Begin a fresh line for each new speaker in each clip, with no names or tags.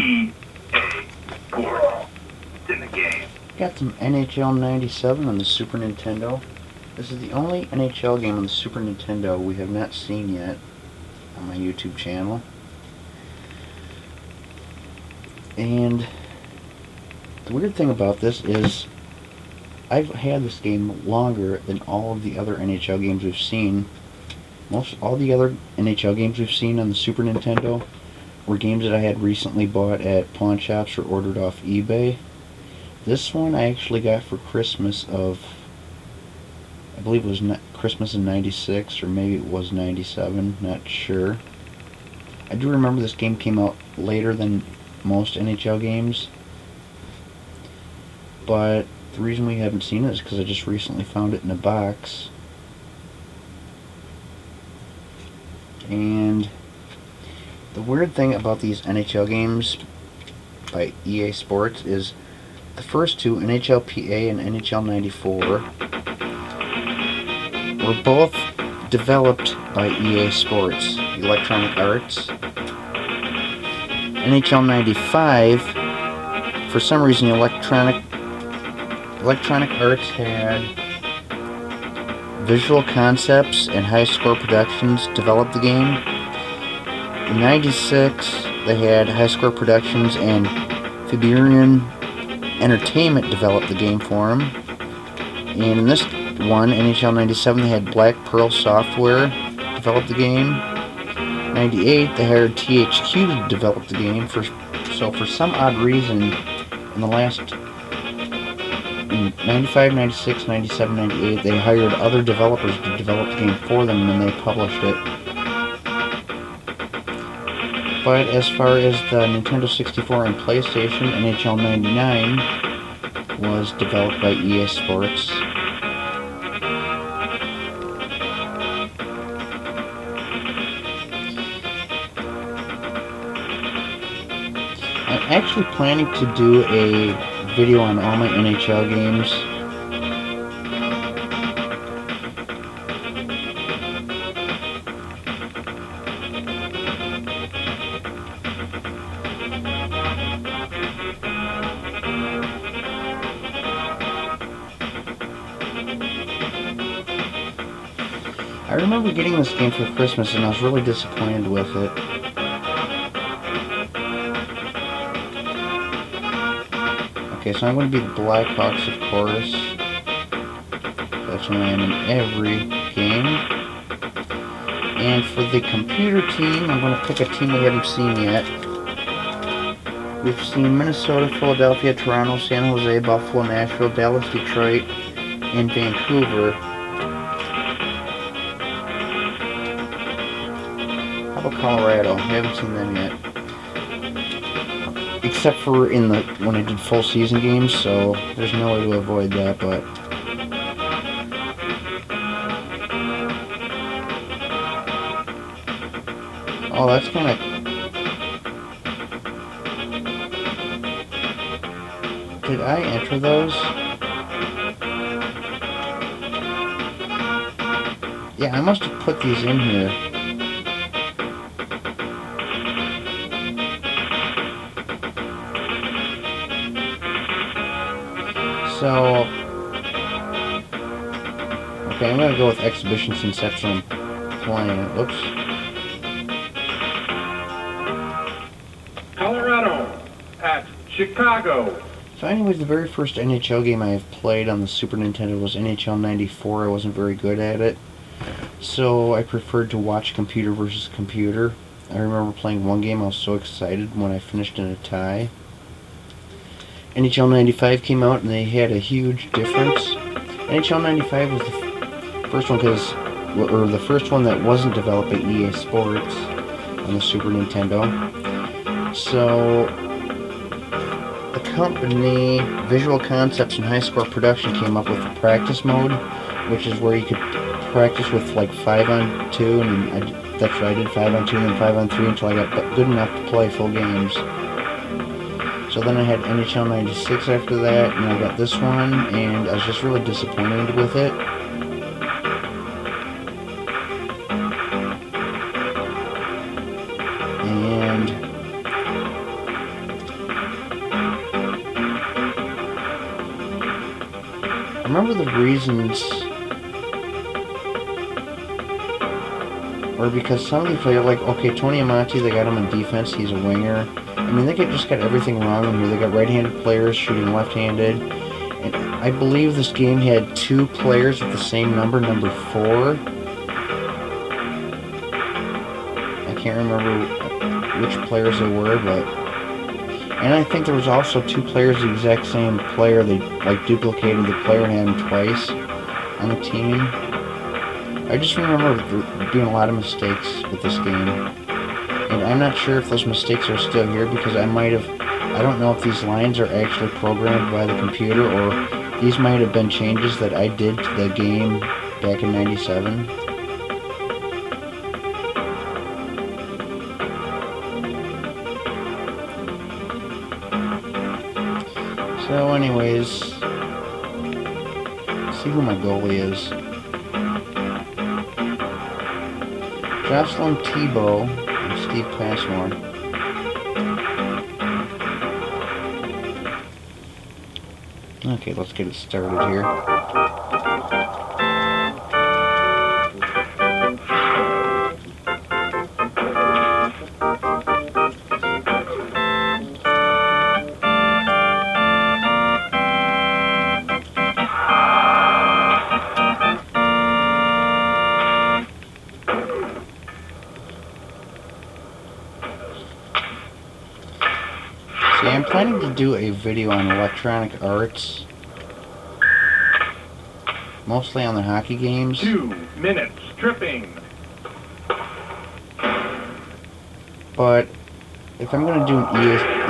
EA Sports. It's in the game.
Got some NHL 97 on the Super Nintendo. This is the only NHL game on the Super Nintendo we have not seen yet on my YouTube channel. And the weird thing about this is I've had this game longer than all of the other NHL games we've seen. All the other NHL games we've seen on the Super Nintendo were games that I had recently bought at pawn shops or ordered off eBay. This one I actually got for Christmas of, I believe it was Christmas in 96, or maybe it was 97, not sure. I do remember this game came out later than most NHL games, but the reason we haven't seen it is because I just recently found it in a box. And the weird thing about these NHL games by EA Sports is the first two, NHL PA and NHL 94, were both developed by EA Sports, Electronic Arts. NHL 95, for some reason Electronic Arts had Visual Concepts and High Score Productions develop the game. In 96, they had High Score Productions and Fiberian Entertainment develop the game for them. And in this one, NHL 97, they had Black Pearl Software develop the game. 98, they hired THQ to develop the game. So for some odd reason, in the last, in 95, 96, 97, 98, they hired other developers to develop the game for them, and then they published it. But as far as the Nintendo 64 and PlayStation, NHL 99 was developed by EA Sports. I'm actually planning to do a video on all my NHL games. I remember getting this game for Christmas and I was really disappointed with it. Okay, so I'm going to be the Blackhawks, of course. That's when I am in every game. And for the computer team, I'm going to pick a team we haven't seen yet. We've seen Minnesota, Philadelphia, Toronto, San Jose, Buffalo, Nashville, Dallas, Detroit, and Vancouver. How about Colorado? I haven't seen them yet. Except for when I did full season games, so there's no way to avoid that, but oh, that's kind of, did I enter those? Yeah, I must have put these in here. So, okay, I'm going to go with Exhibition since that's what I'm playing. Oops.
Colorado at Chicago.
So anyways, the very first NHL game I have played on the Super Nintendo was NHL 94. I wasn't very good at it, so I preferred to watch computer versus computer. I remember playing one game, I was so excited when I finished in a tie. NHL 95 came out and they had a huge difference. NHL 95 was the first one or the first one that wasn't developed by EA Sports on the Super Nintendo. So the company Visual Concepts and High Score Production came up with the practice mode, which is where you could practice with like 5-on-2, and that's what I did, 5-on-2 and then 5-on-3 until I got good enough to play full games. So then I had NHL 96 after that, and I got this one, and I was just really disappointed with it. And remember the reasons, or because some of the players, like, okay, Tony Amonte, they got him on defense, he's a winger. I mean, they just got everything wrong in here. They got right-handed players shooting left-handed. And I believe this game had 2 players with the same number 4. I can't remember which players they were, but... And I think there was also 2 players, the exact same player. They, like, duplicated the player and had him twice on the team. I just remember there being a lot of mistakes with this game. And I'm not sure if those mistakes are still here because I don't know if these lines are actually programmed by the computer or these might have been changes that I did to the game back in '97. So anyways, let's see who my goalie is. Jocelyn Thibault. Steve Passmore. Okay, let's get it started here. See, I'm planning to do a video on electronic arts, mostly on the hockey games.
2 minutes, tripping.
But if I'm going to do an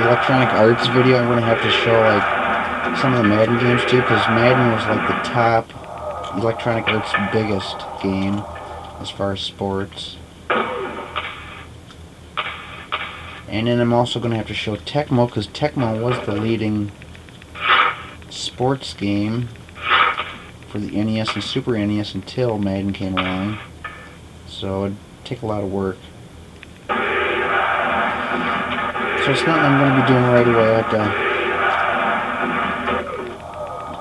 electronic arts video, I'm going to have to show like some of the Madden games too, because Madden was like the top electronic arts biggest game as far as sports. And then I'm also going to have to show Tecmo, because Tecmo was the leading sports game for the NES and Super NES until Madden came along. So it'd take a lot of work. So it's nothing I'm going to be doing right away. I have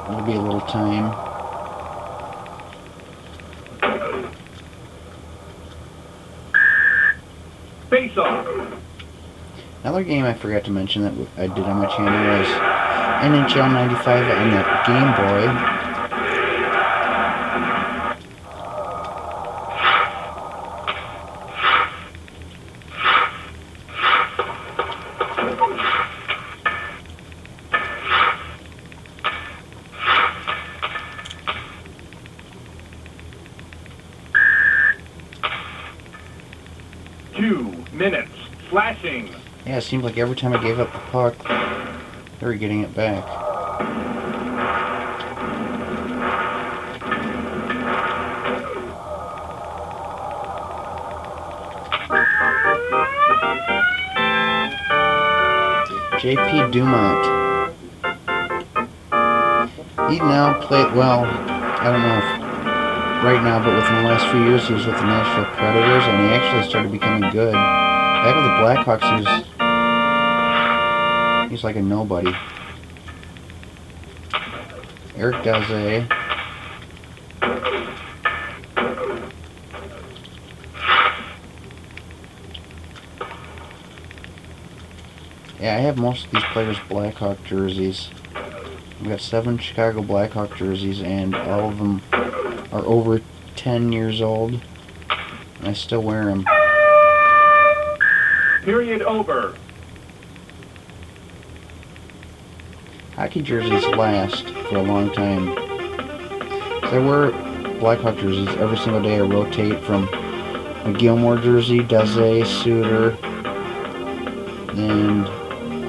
to... It'll be a little time.
Face off.
Another game I forgot to mention that I did on my channel was NHL 95 on the Game Boy.
Two minutes, flashing.
Yeah, it seemed like every time I gave up the puck, they were getting it back. J.P. Dumont. He now played, well, I don't know if right now, but within the last few years he was with the Nashville Predators, and he actually started becoming good. Back with the Blackhawks, he's like a nobody. Eric Daze. Yeah, I have most of these players' Blackhawk jerseys. I've got 7 Chicago Blackhawk jerseys, and all of them are over 10 years old, and I still wear them.
Period over.
Hockey jerseys last for a long time. So I wear Blackhawk jerseys every single day. I rotate from a Gilmore jersey, Daze, Suter, then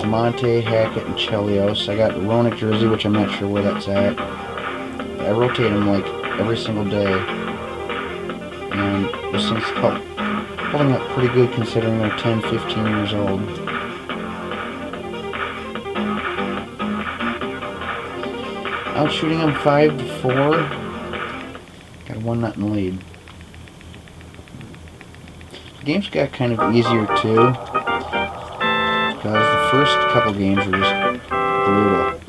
Monte, Hackett, and Chelios. I got a Ronick jersey, which I'm not sure where that's at. I rotate them like every single day. And this thing's holding up pretty good considering they're 10, 15 years old. Out shooting them 5-4. Got a 1-0 lead. The games got kind of easier too, because the first couple games were just brutal.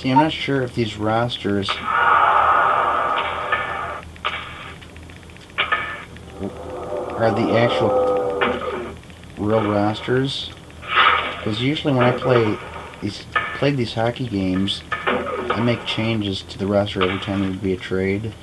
See, I'm not sure if these rosters are the actual real rosters. Because usually when I played these hockey games, I make changes to the roster every time there would be a trade.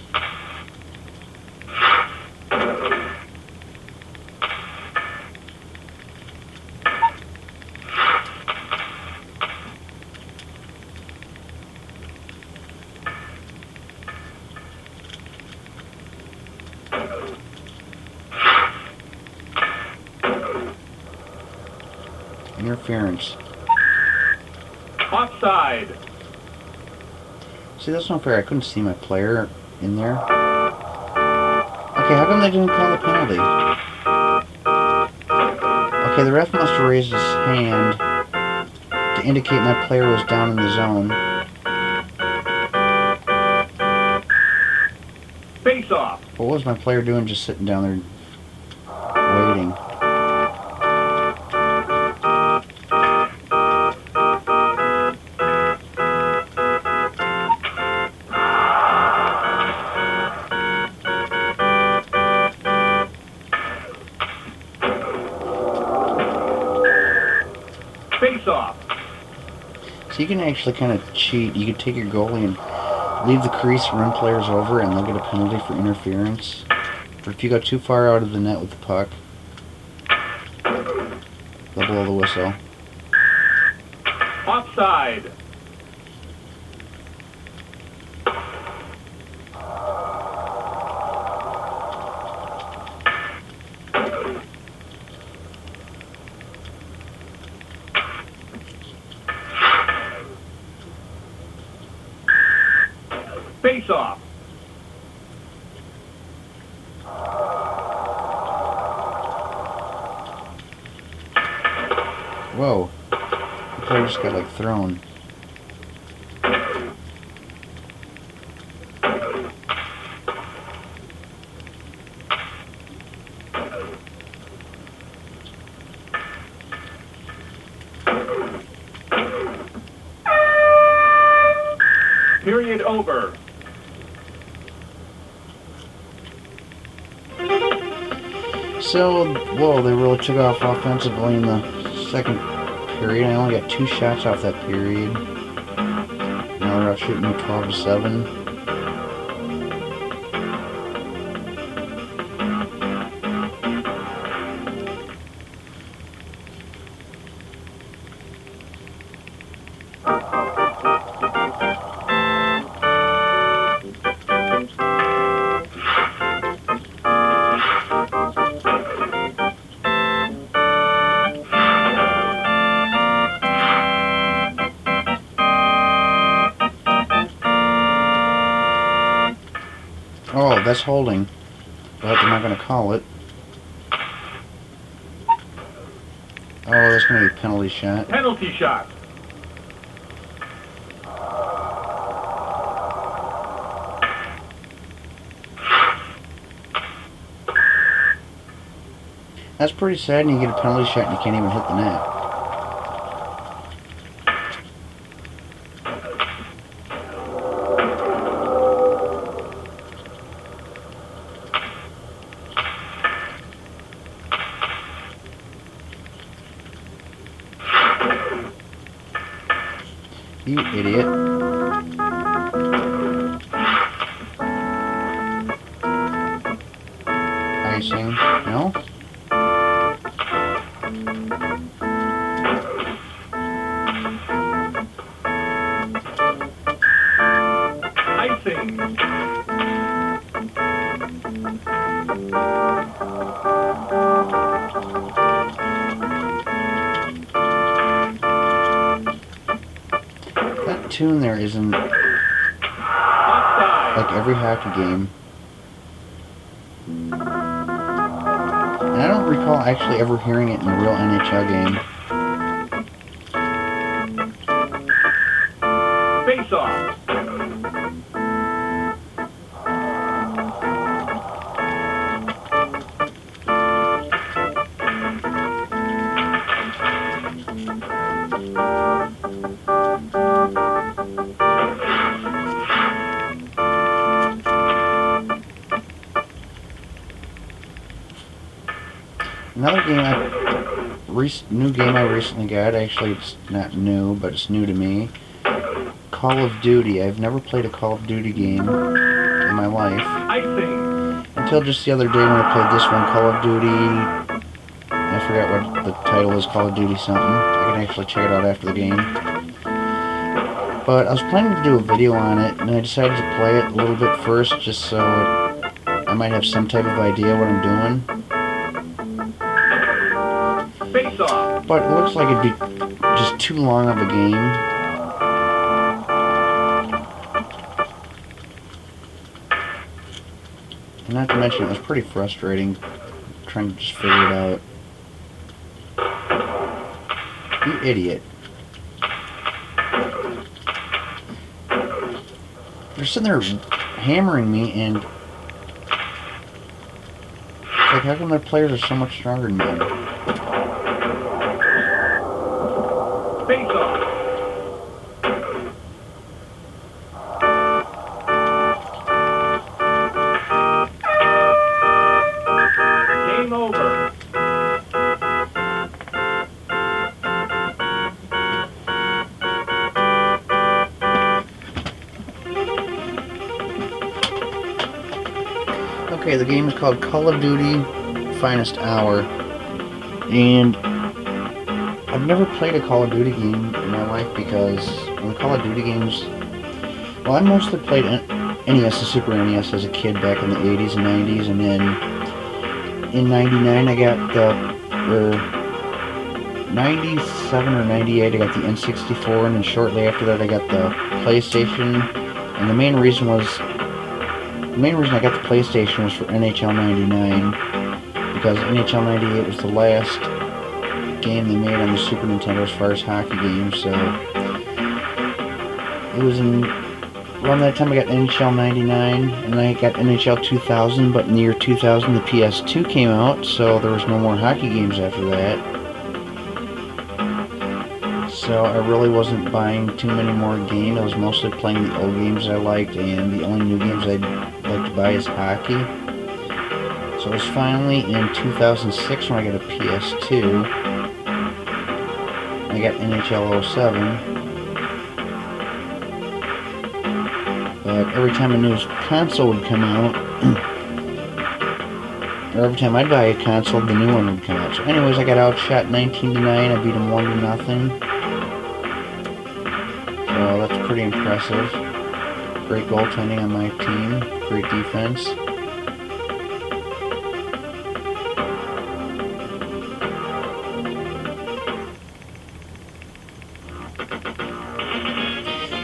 Interference.
Offside.
See, that's not fair. I couldn't see my player in there. Okay, how come they didn't call the penalty? Okay, the ref must have raised his hand to indicate my player was down in the zone.
Face off.
What was my player doing just sitting down there waiting?
Face off.
So you can actually kind of cheat. You could take your goalie and leave the crease, run players over, and they'll get a penalty for interference. Or if you go too far out of the net with the puck, they'll blow the whistle.
Offside. Face off.
Whoa. The player just got, like, thrown.
Period over.
So, whoa, they really took off offensively in the second period. I only got 2 shots off that period. Now we're out shooting 12-7. Oh, that's holding. But they're not going to call it. Oh, that's going to be a penalty shot.
Penalty shot.
That's pretty sad, and you get a penalty shot and you can't even hit the net. You idiot. Icing. No?
Icing.
That tune there is in
Offside.
like every hockey game. And I don't recall actually ever hearing it in a real NHL game.
Face off.
new game I recently got. Actually, it's not new, but it's new to me. Call of Duty. I've never played a Call of Duty game in my life. Until just the other day when I played this one, Call of Duty. I forgot what the title is, Call of Duty something. I can actually check it out after the game. But I was planning to do a video on it, and I decided to play it a little bit first, just so I might have some type of idea what I'm doing. But it looks like it'd be just too long of a game. And not to mention, it was pretty frustrating trying to just figure it out. You idiot. They're sitting there hammering me, and it's like, how come their players are so much stronger than me?
Face off. Game over.
Okay, the game is called Call of Duty Finest Hour, and I've never played a Call of Duty game in my life because when the Call of Duty games, well, I mostly played NES and Super NES as a kid back in the 80s and 90s, and then in 99 I got or 97 or 98 I got the N64, and then shortly after that I got the PlayStation, and the main reason I got the PlayStation was for NHL 99, because NHL 98 was the last game they made on the Super Nintendo as far as hockey games, so it was around that time I got NHL 99, and I got NHL 2000, but in the year 2000 the PS2 came out, so there was no more hockey games after that. So I really wasn't buying too many more games. I was mostly playing the old games I liked, and the only new games I'd like to buy is hockey. So it was finally in 2006 when I got a PS2. I got NHL 07. But every time a new console would come out, or every time I'd buy a console, the new one would come out. So anyways, I got outshot 19-9. I beat them 1-0. So that's pretty impressive. Great goaltending on my team. Great defense.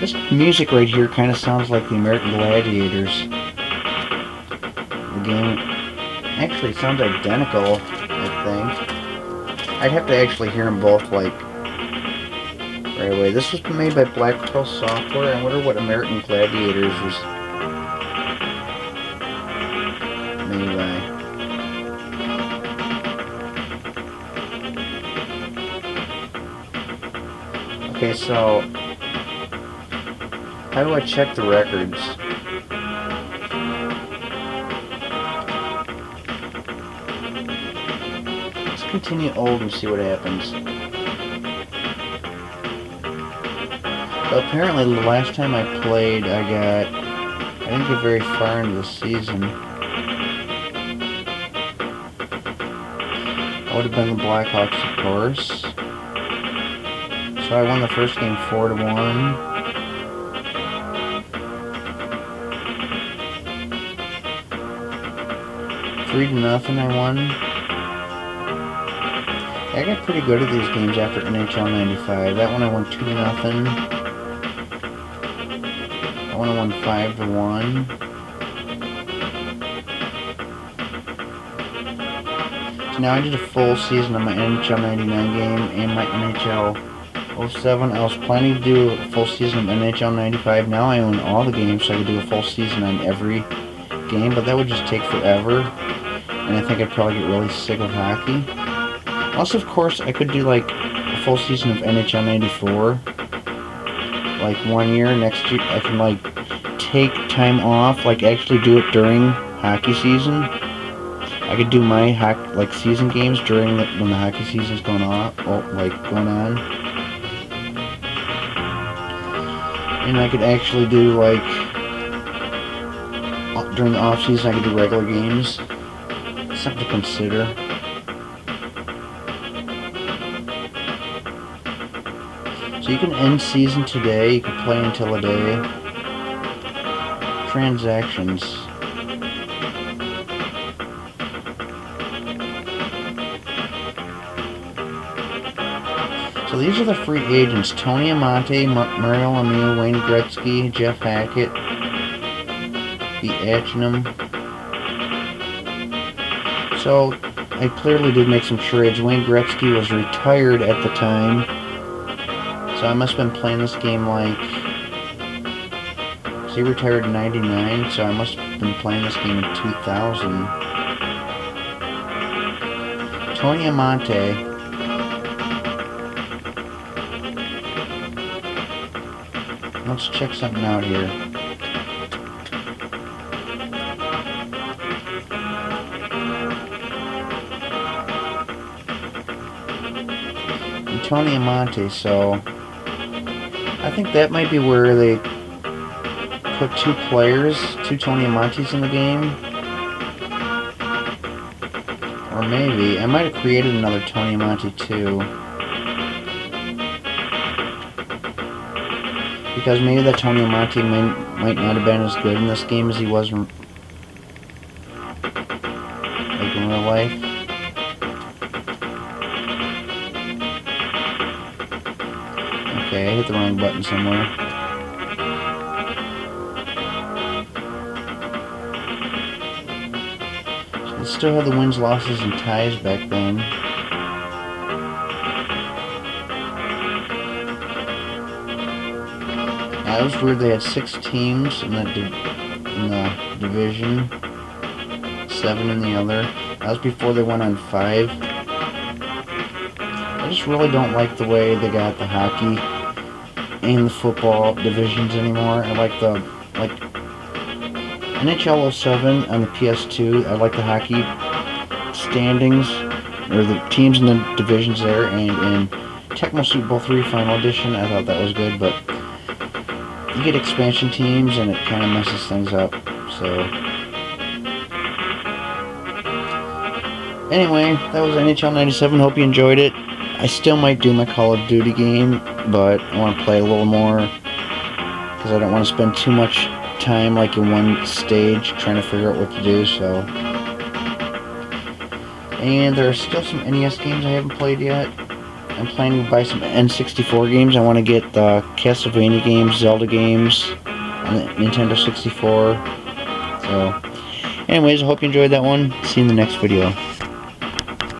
This music right here kind of sounds like the American Gladiators. The game actually sounds identical, I think. I'd have to actually hear them both, like, right away. This was made by Black Pearl Software. I wonder what American Gladiators was made by. Okay, so how do I check the records? Let's continue old and see what happens. So apparently the last time I played, I didn't get very far into the season. I would have been the Blackhawks, of course. So I won the first game 4-1. 3-0 I won. I got pretty good at these games after NHL 95. That one I won 2-0. That one I won 5-1. So now I did a full season of my NHL 99 game and my NHL 07. I was planning to do a full season of NHL 95. Now I own all the games, so I could do a full season on every game, but that would just take forever, and I think I'd probably get really sick of hockey. Also, of course, I could do like a full season of NHL 94, like 1 year. Next year I can like take time off, like actually do it during hockey season. I could do my season games during when the hockey season's going on, going on, and I could actually do during the off season I could do regular games. Something to consider. So you can end season today. You can play until a day. Transactions. So these are the free agents: Tony Amonte, Mario Lemieux, Wayne Gretzky, Jeff Hackett, the Achinum. So I clearly did make some trades. Wayne Gretzky was retired at the time, so I must have been playing this game he retired in '99, so I must have been playing this game in 2000. Tony Amonte. Let's check something out here. And Tony Amonte, so I think that might be where they put two Tony Amontes in the game. Or maybe, I might have created another Tony Amonte too. Because maybe that Tony Amonte might not have been as good in this game as he was in real life. Okay, I hit the wrong button somewhere. So they still have the wins, losses, and ties back then. That was weird. They had 6 teams in the division, 7 in the other. That was before they went on 5. I just really don't like the way they got the hockey and the football divisions anymore. I like NHL 07 on the PS2. I like the hockey standings, or the teams in the divisions there, and in Tecmo Super Bowl 3 Final Edition, I thought that was good, but you get expansion teams and it kind of messes things up. So anyway, that was NHL 97. Hope you enjoyed it. I still might do my Call of Duty game, but I want to play a little more because I don't want to spend too much time in one stage trying to figure out what to do. So, and there are still some NES games I haven't played yet. I'm planning to buy some N64 games. I want to get the Castlevania games, Zelda games on the Nintendo 64. So, anyways, I hope you enjoyed that one. See you in the next video.